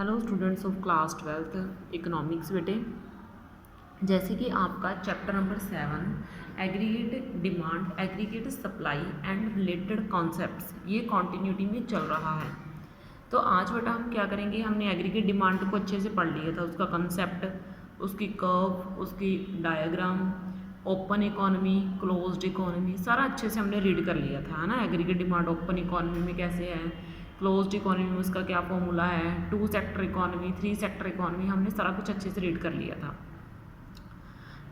Hello students of class 12th economics बेटे। जैसे कि आपका chapter number 7 aggregate demand, aggregate supply and related concepts ये कॉन्टिन्यूटी में चल रहा है। तो आज बेटा हम क्या करेंगे, हमने एग्रीगेट डिमांड को अच्छे से पढ़ लिया था, उसका कंसेप्ट, उसकी कर्व, उसकी diagram, open economy, closed economy, सारा अच्छे से हमने रीड कर लिया था, है ना। एग्रीगेट डिमांड ओपन इकोनॉमी में कैसे है, क्लोज्ड इकोनॉमी में उसका क्या फॉर्मूला है, 2 सेक्टर इकोनॉमी, 3 सेक्टर इकोनॉमी, हमने सारा कुछ अच्छे से रीड कर लिया था।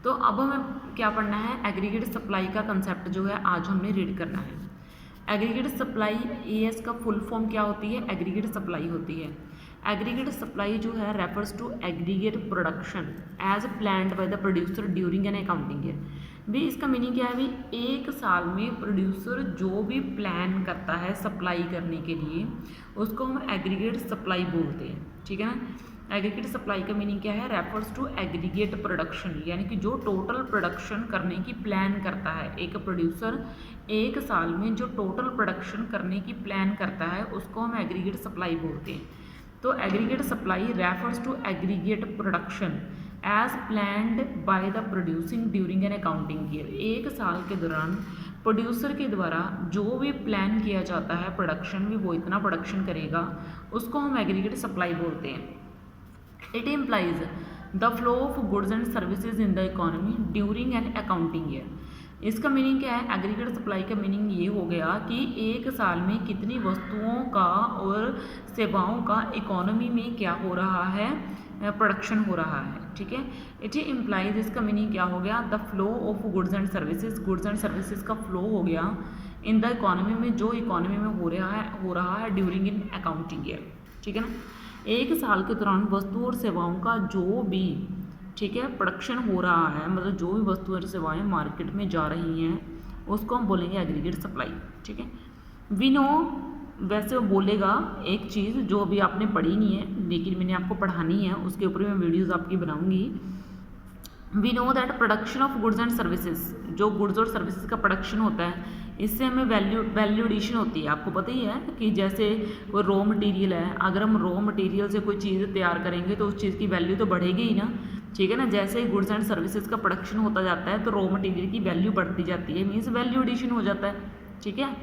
तो अब हमें क्या पढ़ना है, एग्रीगेट सप्लाई का कंसेप्ट जो है आज हमने रीड करना है। एग्रीगेट सप्लाई, एएस का फुल फॉर्म क्या होती है, एग्रीगेट सप्लाई होती है। एग्रीगेट सप्लाई जो है refers to aggregate production as planned by the producer during an accounting year. भी इसका मीनिंग क्या है, भी एक साल में प्रोड्यूसर जो भी प्लान करता है सप्लाई करने के लिए उसको हम एग्रीगेट सप्लाई बोलते हैं, ठीक है ना। एग्रीगेट सप्लाई का मीनिंग क्या है, रेफर्स टू एग्रीगेट प्रोडक्शन, यानी कि जो टोटल प्रोडक्शन करने की प्लान करता है एक प्रोड्यूसर, एक साल में जो टोटल प्रोडक्शन करने की प्लान करता है उसको हम एग्रीगेट सप्लाई बोलते हैं। तो aggregate supply refers to aggregate production as planned by the producing during an accounting year. एक साल के दौरान प्रोड्यूसर के द्वारा जो भी प्लान किया जाता है प्रोडक्शन भी, वो इतना प्रोडक्शन करेगा, उसको हम एग्रीगेट सप्लाई बोलते हैं। It implies the flow of goods and services in the economy during an accounting year. इसका मीनिंग क्या है, एग्रीगेट सप्लाई का मीनिंग ये हो गया कि एक साल में कितनी वस्तुओं का और सेवाओं का इकोनॉमी में क्या हो रहा है, प्रोडक्शन हो रहा है, ठीक है। इट इम्प्लाइज, इसका मीनिंग क्या हो गया, the flow of goods and services, goods and services का फ्लो हो गया इन द इकोनॉमी में, जो इकोनॉमी में हो रहा है ड्यूरिंग इन अकाउंटिंग ईयर, ठीक है ना। एक साल के दौरान वस्तु और सेवाओं का जो भी, ठीक है, प्रोडक्शन हो रहा है, मतलब जो भी वस्तु और सेवाएं मार्केट में जा रही हैं उसको हम बोलेंगे एग्रीगेट सप्लाई, ठीक है। वी नो, वैसे वो बोलेगा एक चीज़ जो अभी आपने पढ़ी नहीं है लेकिन मैंने आपको पढ़ानी है, उसके ऊपर मैं वीडियोज़ आपकी बनाऊंगी। We know that production of goods and services, जो गुड्स और सर्विसेज का प्रोडक्शन होता है इससे हमें वैल्यू एडिशन होती है। आपको पता ही है कि जैसे कोई रॉ मटेरियल है, अगर हम रॉ मटेरियल से कोई चीज़ तैयार करेंगे तो उस चीज़ की वैल्यू तो बढ़ेगी ही ना, ठीक है ना। जैसे ही गुड्स एंड सर्विसेज का प्रोडक्शन होता जाता है तो रॉ मटेरियल की वैल्यू बढ़ती जाती है, मीन्स वैल्यू एडिशन हो जाता है, ठीक है।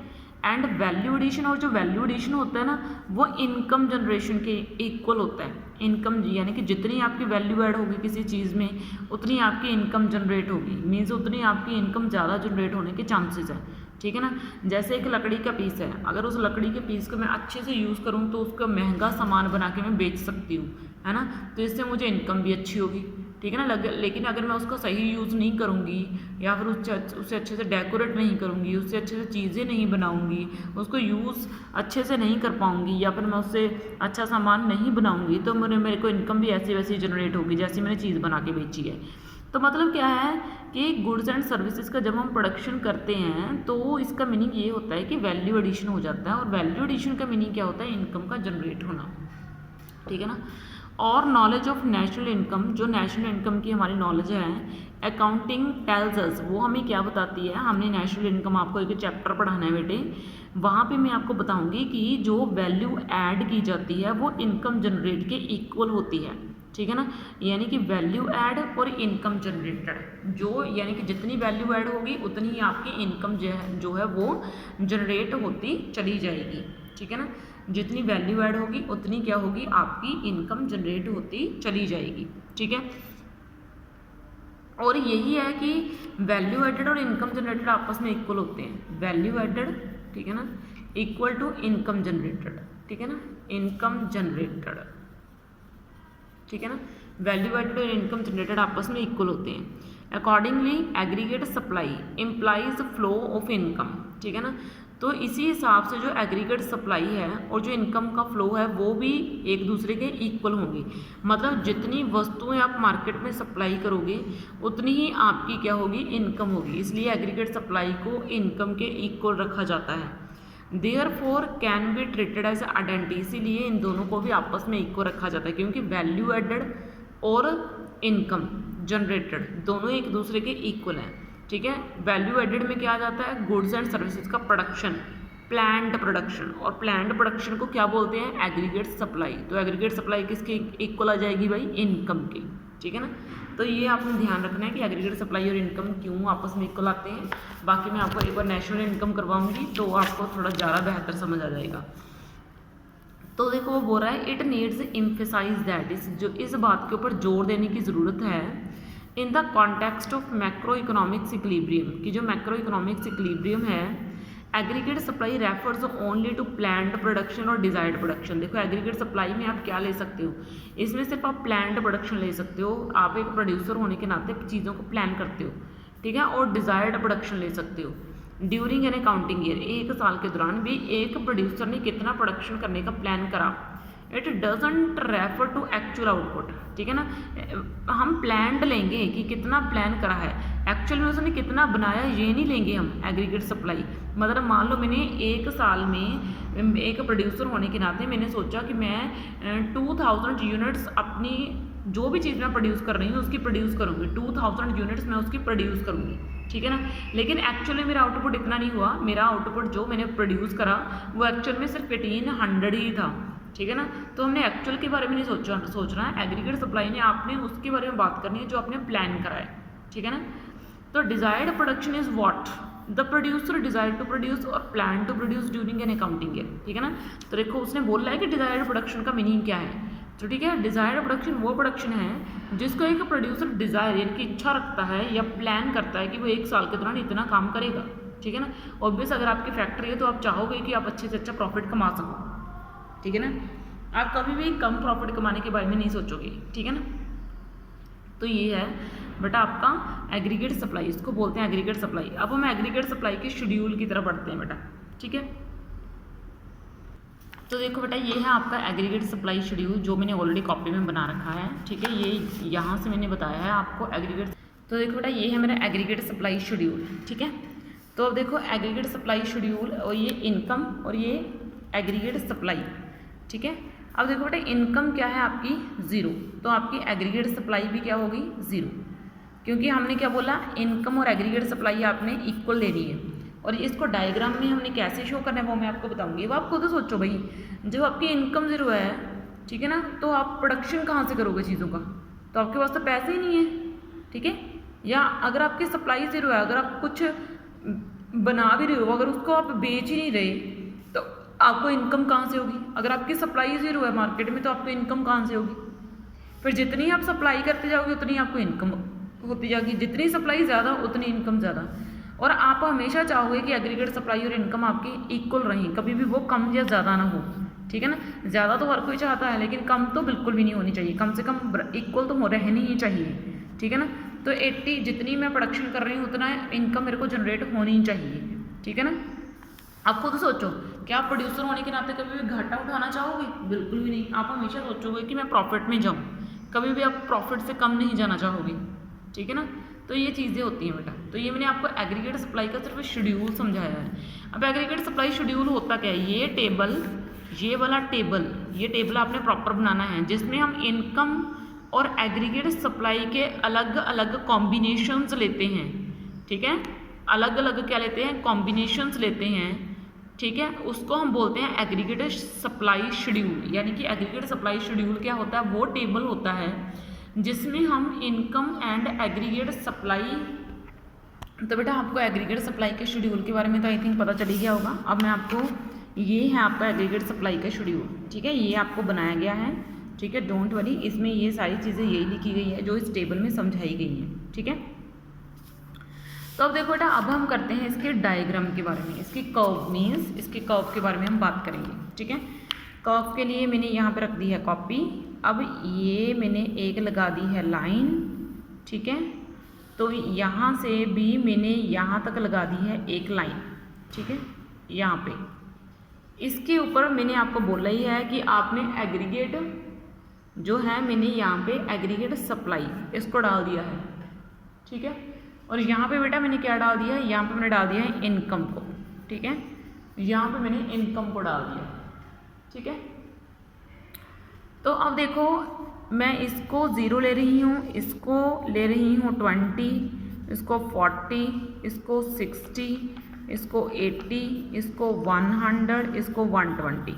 एंड वैल्यू एडिशन, और जो वैल्यू एडिशन होता है ना वो इनकम जनरेशन के इक्वल होता है। इनकम यानी कि जितनी आपकी वैल्यू ऐड होगी किसी चीज़ में उतनी आपकी इनकम जनरेट होगी, मीन्स उतनी आपकी इनकम ज़्यादा जनरेट होने के चांसेस है, ठीक है ना। जैसे एक लकड़ी का पीस है, अगर उस लकड़ी के पीस को मैं अच्छे से यूज़ करूँ तो उसका महंगा सामान बना के मैं बेच सकती हूँ, है ना, तो इससे मुझे इनकम भी अच्छी होगी, ठीक है ना। लेकिन अगर मैं उसका सही यूज़ नहीं करूँगी या फिर उससे अच्छे से डेकोरेट नहीं करूँगी, उससे अच्छे से चीज़ें नहीं बनाऊँगी, उसको यूज़ अच्छे से नहीं कर पाऊँगी या फिर मैं उससे अच्छा सामान नहीं बनाऊँगी तो मेरे को इनकम भी ऐसी वैसी जनरेट होगी जैसी मैंने चीज़ बना के बेची है। तो मतलब क्या है कि गुड्स एंड सर्विसेज का जब हम प्रोडक्शन करते हैं तो इसका मीनिंग ये होता है कि वैल्यू एडिशन हो जाता है, और वैल्यू एडिशन का मीनिंग क्या होता है, इनकम का जनरेट होना, ठीक है ना। और नॉलेज ऑफ नेशनल इनकम, जो नेशनल इनकम की हमारी नॉलेज है, अकाउंटिंग टेल्स अस, वो हमें क्या बताती है, हमने नेशनल इनकम, आपको एक चैप्टर पढ़ाना है बेटे, वहाँ पे मैं आपको बताऊंगी कि जो वैल्यू ऐड की जाती है वो इनकम जनरेट के इक्वल होती है, ठीक है ना। यानी कि वैल्यू ऐड और इनकम जनरेटेड, जो यानी कि जितनी वैल्यू ऐड होगी उतनी ही आपकी इनकम जो है वो जनरेट होती चली जाएगी, ठीक है ना। जितनी वैल्यू ऐड होगी उतनी क्या होगी, आपकी इनकम जनरेट होती चली जाएगी, ठीक है। और यही है कि वैल्यू एडेड और इनकम जनरेटेड आपस में इक्वल होते हैं, वैल्यू एडेड, ठीक है ना, इक्वल टू इनकम जनरेटेड, ठीक है ना, इनकम जनरेटेड, ठीक है ना। वैल्यू एडेड और इनकम जनरेटेड आपस में इक्वल होते हैं। Accordingly aggregate supply implies flow of income, ठीक है ना। तो इसी हिसाब से जो एग्रीगेट सप्लाई है और जो इनकम का फ्लो है वो भी एक दूसरे के इक्वल होंगे, मतलब जितनी वस्तुएं आप मार्केट में सप्लाई करोगे उतनी ही आपकी क्या होगी, इनकम होगी, इसलिए एग्रीगेट सप्लाई को इनकम के इक्वल रखा जाता है। Therefore can be treated as identity, इसीलिए इन दोनों को भी आपस में इक्वल रखा जाता है, क्योंकि वैल्यू एडेड और इनकम जनरेटेड दोनों एक दूसरे के इक्वल हैं, ठीक है। वैल्यू एडेड में क्या आ जाता है, गुड्स एंड सर्विसेज का प्रोडक्शन, प्लान्ड प्रोडक्शन, और प्लान्ड प्रोडक्शन को क्या बोलते हैं, एग्रीगेट सप्लाई। तो एग्रीगेट सप्लाई किसके इक्वल आ जाएगी भाई, इनकम के, ठीक है ना। तो ये आपने ध्यान रखना है कि एग्रीगेट सप्लाई और इनकम क्यों आपस में इक्वल आते हैं। बाकी मैं आपको एक बार नेशनल इनकम करवाऊंगी तो आपको थोड़ा ज़्यादा बेहतर समझ आ जाएगा। तो देखो वो बोल रहा है इट नीड्स एम्फेसाइज दैट, इस बात के ऊपर जोर देने की ज़रूरत है in the context of macro economics equilibrium, कि जो मैक्रो इकोनॉमिक्स इक्विलिब्रियम है, aggregate supply refers only to planned production और डिजायर्ड प्रोडक्शन। देखो एग्रीगेट सप्लाई में आप क्या ले सकते हो, इसमें सिर्फ आप प्लान्ड प्रोडक्शन ले सकते हो, आप एक प्रोड्यूसर होने के नाते चीज़ों को प्लान करते हो, ठीक है, और डिजायर्ड प्रोडक्शन ले सकते हो। ड्यूरिंग एन अकाउंटिंग ईयर, एक साल के दौरान भी एक प्रोड्यूसर ने कितना प्रोडक्शन करने का प्लान करा, it doesn't refer to actual output, ठीक है ना। हम प्लान्ड लेंगे कि कितना प्लान करा है, एक्चुअल में उसने कितना बनाया ये नहीं लेंगे हम एग्रीगेट सप्लाई। मतलब मान लो मैंने एक साल में एक प्रोड्यूसर होने के नाते मैंने सोचा कि मैं 2000 यूनिट्स अपनी जो भी चीज़ मैं प्रोड्यूस कर रही हूँ उसकी प्रोड्यूस करूँगी, 2000 यूनिट्स मैं उसकी प्रोड्यूस करूँगी, ठीक है ना। लेकिन एक्चुअली मेरा आउटपुट इतना नहीं हुआ, मेरा आउटपुट जो मैंने प्रोड्यूस करा वो एक्चुअल में सिर्फ 1800 ही था, ठीक है ना। तो हमने एक्चुअल के बारे में नहीं सोचना है, एग्रीगेट सप्लाई ने आपने उसके बारे में बात करनी है जो आपने प्लान करा है, ठीक है ना। तो desired production is what the producer desire to produce और plan to produce during an accounting year, ठीक है ना। तो देखो उसने बोला है कि डिजायर्ड प्रोडक्शन का मीनिंग क्या है, तो ठीक है, डिजायर्ड प्रोडक्शन वो प्रोडक्शन है जिसको एक प्रोड्यूसर डिजायर यानी कि इच्छा रखता है या प्लान करता है कि वो एक साल के दौरान इतना काम करेगा, ठीक है ना। ऑब्वियस अगर आपकी फैक्ट्री है तो आप चाहोगे कि आप अच्छे से अच्छा प्रॉफिट कमा सको, ठीक है ना। आप कभी भी कम प्रॉफिट कमाने के बारे में नहीं सोचोगे, ठीक है ना। तो ये है बेटा आपका एग्रीगेट सप्लाई, इसको बोलते हैं एग्रीगेट सप्लाई। अब हम एग्रीगेट सप्लाई के शेड्यूल की तरफ बढ़ते हैं बेटा, ठीक है। तो देखो बेटा ये है आपका एग्रीगेट सप्लाई शेड्यूल जो मैंने ऑलरेडी कॉपी में बना रखा है, ठीक है। ये यहाँ से मैंने बताया है आपको एग्रीगेट। तो देखो बेटा ये है मेरा एग्रीगेट सप्लाई शेड्यूल, ठीक है। तो अब देखो एग्रीगेट सप्लाई शेड्यूल और ये इनकम और ये एग्रीगेट सप्लाई, ठीक है। अब देखो बेटा इनकम क्या है आपकी 0, तो आपकी एग्रीगेट सप्लाई भी क्या होगी 0, क्योंकि हमने क्या बोला इनकम और एग्रीगेट सप्लाई आपने इक्वल लेनी है। और इसको डायग्राम में हमने कैसे शो करना है वो मैं आपको बताऊंगी, वो आप खुद सोचो भाई। जब आपकी इनकम 0 है, ठीक है ना, तो आप प्रोडक्शन कहाँ से करोगे चीज़ों का, तो आपके पास तो पैसे ही नहीं है, ठीक है। या अगर आपकी सप्लाई 0 है, अगर आप कुछ बना भी रहे हो, अगर उसको आप बेच ही नहीं रहे तो आपको इनकम कहाँ से होगी। अगर आपकी सप्लाई 0 है मार्केट में तो आपको इनकम कहाँ से होगी। फिर जितनी आप सप्लाई करते जाओगे उतनी आपको इनकम होती जाएगी, जितनी सप्लाई ज़्यादा उतनी इनकम ज़्यादा। और आप हमेशा चाहोगे कि एग्रीगेट सप्लाई और इनकम आपकी इक्वल रहें, कभी भी वो कम या ज़्यादा ना हो, ठीक है ना। ज़्यादा तो हर कोई चाहता है लेकिन कम तो बिल्कुल भी नहीं होनी चाहिए, कम से कम इक्वल तो रहनी ही चाहिए, ठीक है ना। तो 80 जितनी मैं प्रोडक्शन कर रही हूँ उतना इनकम मेरे को जनरेट होनी ही चाहिए, ठीक है ना। आप खुद सोचो, क्या आप प्रोड्यूसर होने के नाते कभी भी घाटा उठाना चाहोगे, बिल्कुल भी नहीं। आप हमेशा सोचोगे कि मैं प्रॉफिट में जाऊँ, कभी भी आप प्रॉफिट से कम नहीं जाना चाहोगे, ठीक है ना। तो ये चीज़ें होती हैं बेटा। तो ये मैंने आपको एग्रीगेट सप्लाई का सिर्फ शेड्यूल समझाया है। अब एग्रीगेट सप्लाई शेड्यूल होता क्या है, ये टेबल, ये वाला टेबल, ये टेबल आपने प्रॉपर बनाना है जिसमें हम इनकम और एग्रीगेट सप्लाई के अलग अलग कॉम्बिनेशंस लेते हैं, ठीक है। अलग अलग क्या लेते हैं, कॉम्बिनेशंस लेते हैं, ठीक है। उसको हम बोलते हैं एग्रीगेट सप्लाई शेड्यूल। यानी कि एग्रीगेट सप्लाई शेड्यूल क्या होता है, वो टेबल होता है जिसमें हम इनकम एंड एग्रीगेट सप्लाई। तो बेटा आपको एग्रीगेट सप्लाई के शेड्यूल के बारे में तो आई थिंक पता चल ही गया होगा। अब मैं आपको, ये है आपका एग्रीगेट सप्लाई का शेड्यूल, ठीक है, ये आपको बनाया गया है, ठीक है। डोंट वरी, इसमें ये सारी चीज़ें यही लिखी गई है जो इस टेबल में समझाई गई हैं, ठीक है। तो अब देखो बेटा अब हम करते हैं इसके डायग्राम के बारे में, इसकी कर्व मीन्स इसके कर्व के बारे में हम बात करेंगे, ठीक है। कर्व के लिए मैंने यहाँ पे रख दी है कॉपी। अब ये मैंने एक लगा दी है लाइन, ठीक है। तो यहाँ से भी मैंने यहाँ तक लगा दी है एक लाइन, ठीक है, यहाँ पे। इसके ऊपर मैंने आपको बोला ही है कि आपने एग्रीगेट जो है, मैंने यहाँ पे एग्रीगेट सप्लाई इसको डाल दिया है, ठीक है। और यहाँ पे बेटा मैंने क्या डाल दिया है, यहाँ पे मैंने डाल दिया है इनकम को, ठीक है। यहाँ पे मैंने इनकम को डाल दिया, ठीक है। तो अब देखो मैं इसको 0 ले रही हूँ, इसको ले रही हूँ 20, इसको 40, इसको 60, इसको 80, इसको 100, इसको 120,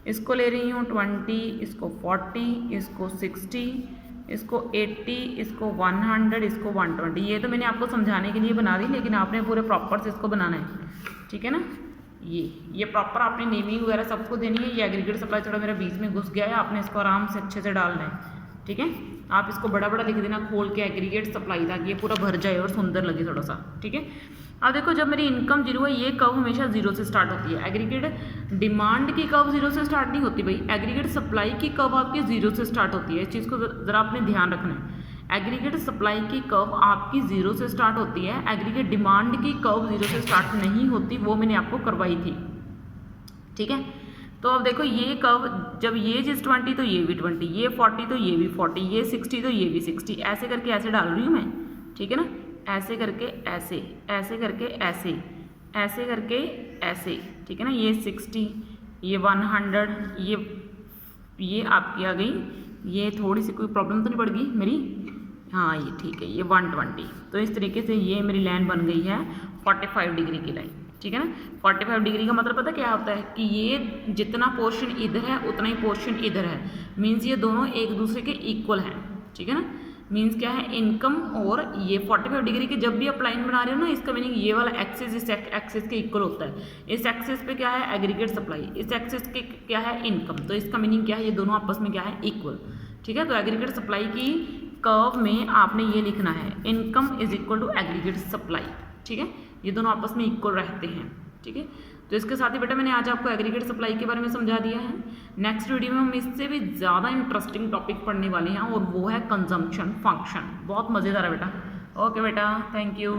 इसको ले रही हूँ 20, इसको 40, इसको 60, इसको 80, इसको 100, इसको 120। ये तो मैंने आपको समझाने के लिए बना दी, लेकिन आपने पूरे प्रॉपर से इसको बनाना है, ठीक है ना। ये प्रॉपर आपने नेमिंग वगैरह सबको देनी है। ये एग्रीगेट सप्लाई थोड़ा मेरा बीच में घुस गया है, आपने इसको आराम से अच्छे से डालना है, ठीक है। आप इसको बड़ा बड़ा लिख देना खोल के एग्रीगेट सप्लाई, ताकि ये पूरा भर जाए और सुंदर लगे थोड़ा सा, ठीक है। अब देखो जब मेरी इनकम जीरो है, ये कर्व हमेशा जीरो से स्टार्ट होती है। एग्रीगेट डिमांड की कर्व जीरो से स्टार्ट नहीं होती भाई, एग्रीगेट सप्लाई की कर्व आपकी जीरो से स्टार्ट होती है। इस चीज़ को ज़रा आपने ध्यान रखना है। एग्रीगेट सप्लाई की कर्व आपकी जीरो से स्टार्ट होती है, एग्रीगेट डिमांड की कर्व जीरो से स्टार्ट नहीं होती, वो मैंने आपको करवाई थी, ठीक है। तो अब देखो ये कर्व जब ये जिस 20 तो ये भी 20, ये 40 तो ये भी 40, ये 60 तो ये भी 60, ऐसे करके ऐसे डाल रही हूँ मैं, ठीक है ना। ऐसे करके ऐसे, ऐसे करके ऐसे, ऐसे करके ऐसे, ठीक है ना। ये 60, ये 100, ये आपकी आ गई, ये थोड़ी सी कोई प्रॉब्लम तो नहीं पड़ गई मेरी, हाँ ये ठीक है, ये 120। तो इस तरीके से ये मेरी लाइन बन गई है 45 डिग्री की लाइन, ठीक है ना। 45 डिग्री का मतलब पता क्या होता है कि ये जितना पोर्शन इधर है उतना ही पोर्शन इधर है, मीन्स ये दोनों एक दूसरे के इक्वल हैं, ठीक है ना। मीन्स क्या है, इनकम और ये 45 डिग्री के जब भी आप लाइन बना रहे हो ना, इसका मीनिंग ये वाला एक्सिस इस एक्सिस के इक्वल होता है। इस एक्सिस पे क्या है, एग्रीगेट सप्लाई, इस एक्सिस के क्या है, इनकम। तो इसका मीनिंग क्या है, ये दोनों आपस में क्या है, इक्वल, ठीक है। तो एग्रीगेट सप्लाई की कर्व में आपने ये लिखना है, income is equal to aggregate supply, ठीक है। ये दोनों आपस में इक्वल रहते हैं, ठीक है। तो इसके साथ ही बेटा मैंने आज आपको एग्रीगेट सप्लाई के बारे में समझा दिया है। नेक्स्ट वीडियो में हम इससे भी ज़्यादा इंटरेस्टिंग टॉपिक पढ़ने वाले हैं, और वो है कंजम्पशन फंक्शन। बहुत मज़ेदार है बेटा। ओके बेटा, थैंक यू।